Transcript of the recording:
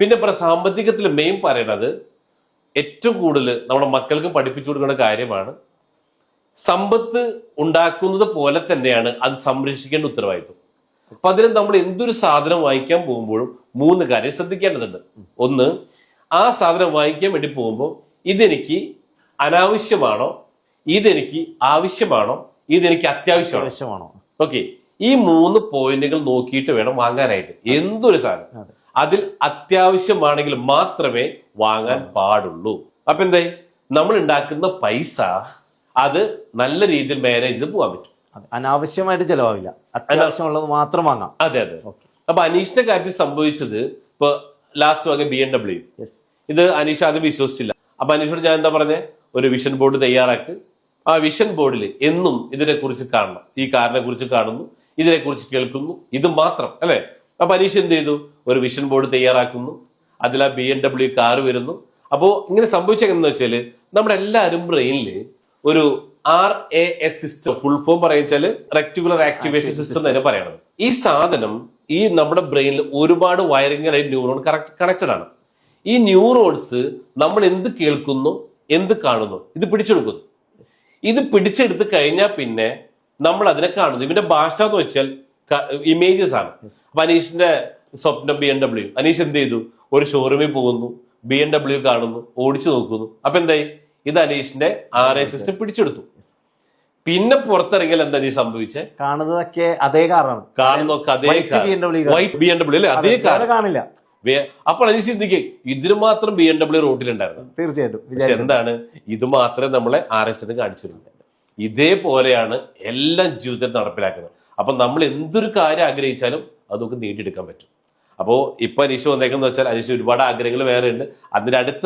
പിന്നെ സാമ്പത്തികത്തിൽ മെയിൻ പറയണത് ഏറ്റവും കൂടുതൽ നമ്മുടെ മക്കൾക്കും പഠിപ്പിച്ചു കൊടുക്കേണ്ട കാര്യമാണ്. സമ്പത്ത് ഉണ്ടാക്കുന്നത് പോലെ തന്നെയാണ് അത് സംരക്ഷിക്കേണ്ട ഉത്തരവാദിത്വം. അപ്പൊ അതിന് നമ്മൾ എന്തൊരു സാധനം വാങ്ങിക്കാൻ പോകുമ്പോഴും 3 കാര്യം ശ്രദ്ധിക്കേണ്ടതുണ്ട്. ഒന്ന്, ആ സാധനം വാങ്ങിക്കാൻ വേണ്ടി പോകുമ്പോൾ ഇതെനിക്ക് അനാവശ്യമാണോ, ഇതെനിക്ക് ആവശ്യമാണോ, ഇതെനിക്ക് അത്യാവശ്യമാണോ. ഓക്കെ, ഈ 3 പോയിന്റുകൾ നോക്കിയിട്ട് വേണം വാങ്ങാനായിട്ട് എന്തൊരു സാധനം. അതിൽ അത്യാവശ്യമാണെങ്കിൽ മാത്രമേ വാങ്ങാൻ പാടുള്ളൂ. അപ്പൊ എന്തായി, നമ്മൾ ഉണ്ടാക്കുന്ന പൈസ അത് നല്ല രീതിയിൽ മാനേജ് ചെയ്ത് പോകാൻ പറ്റും. അനാവശ്യമായിട്ട് ചെലവാവില്ല, അത്യാവശ്യമുള്ളത് മാത്രം വാങ്ങാം. അതെ അതെ. അപ്പൊ അനീഷിന്റെ കാര്യത്തിൽ സംഭവിച്ചത്, ഇപ്പൊ ലാസ്റ്റ് വാങ്ങിയ BMW, ഇത് അനീഷ് ആദ്യം വിശ്വസിച്ചില്ല. അപ്പൊ അനീഷോട് ഞാൻ എന്താ പറഞ്ഞേ, ഒരു വിഷൻ ബോർഡ് തയ്യാറാക്ക്. ആ വിഷൻ ബോർഡിൽ എന്നും ഇതിനെക്കുറിച്ച് കാണണം, ഈ കാറിനെ കുറിച്ച് കാണുന്നു, ഇതിനെക്കുറിച്ച് കേൾക്കുന്നു, ഇത് മാത്രം അല്ലെ. അപ്പൊ അനീഷ് എന്ത് ചെയ്തു, ഒരു വിഷൻ ബോർഡ് തയ്യാറാക്കുന്നു, അതിൽ ആ BMW കാർ വരുന്നു. അപ്പോ ഇങ്ങനെ സംഭവിച്ചെന്ന് വെച്ചാല് നമ്മുടെ എല്ലാവരും ബ്രെയിനില് ഒരു RAS സിസ്റ്റം, ഫുൾ ഫോം പറയുവെച്ചാല് റെക്ടിക്കുലർ ആക്ടിവേഷൻ സിസ്റ്റം തന്നെ പറയണത്. ഈ സാധനം ഈ നമ്മുടെ ബ്രെയിനിൽ ഒരുപാട് വയറിങ്ങായി ന്യൂറോൺ കണക്റ്റഡ് ആണ്. ഈ ന്യൂറോൺസ് നമ്മൾ എന്ത് കേൾക്കുന്നു, എന്ത് കാണുന്നു, ഇത് പിടിച്ചെടുക്കുന്നു. ഇത് പിടിച്ചെടുത്ത് കഴിഞ്ഞാൽ പിന്നെ നമ്മൾ അതിനെ കാണുന്നു. ഇതിന്റെ ഭാഷ എന്ന് വെച്ചാൽ ഇമേജസ് ആണ്. അപ്പൊ അനീഷിന്റെ സ്വപ്നം BMW. അനീഷ് എന്ത് ചെയ്തു, ഒരു ഷോറൂമിൽ പോകുന്നു, BMW കാണുന്നു, ഓടിച്ചു നോക്കുന്നു. അപ്പൊ എന്തായി, ഇത് അനീഷിന്റെ RAS സിസ്റ്റം പിടിച്ചെടുത്തു. പിന്നെ പുറത്തിറങ്ങിയാൽ എന്താ അനീഷ് സംഭവിച്ചേ, കാണുന്നതൊക്കെ അതേ കാറാണ്, കാണുന്നതൊക്കെ അതേ വൈറ്റ് BMW അല്ലെ, അതേ കാർ കാണില്ല. അപ്പോൾ അനീഷ് ചിന്തിക്കുക, ഇതിന് മാത്രം BMW റോട്ടിലുണ്ടായിരുന്നു. തീർച്ചയായിട്ടും. പക്ഷെ എന്താണ്, ഇത് മാത്രമേ നമ്മളെ RAS കാണിച്ചിരുന്നു. ഇതേപോലെയാണ് എല്ലാം ജീവിതത്തിൽ നടപ്പിലാക്കുന്നത്. അപ്പൊ നമ്മൾ എന്തൊരു കാര്യം ആഗ്രഹിച്ചാലും അതൊക്കെ നേടിയെടുക്കാൻ പറ്റും. അപ്പോൾ ഇപ്പൊ അനീഷ് വന്നേക്കെന്ന് വെച്ചാൽ അനീഷ് ഒരുപാട് ആഗ്രഹങ്ങൾ വേറെ ഉണ്ട്. അതിന്റെ അടുത്ത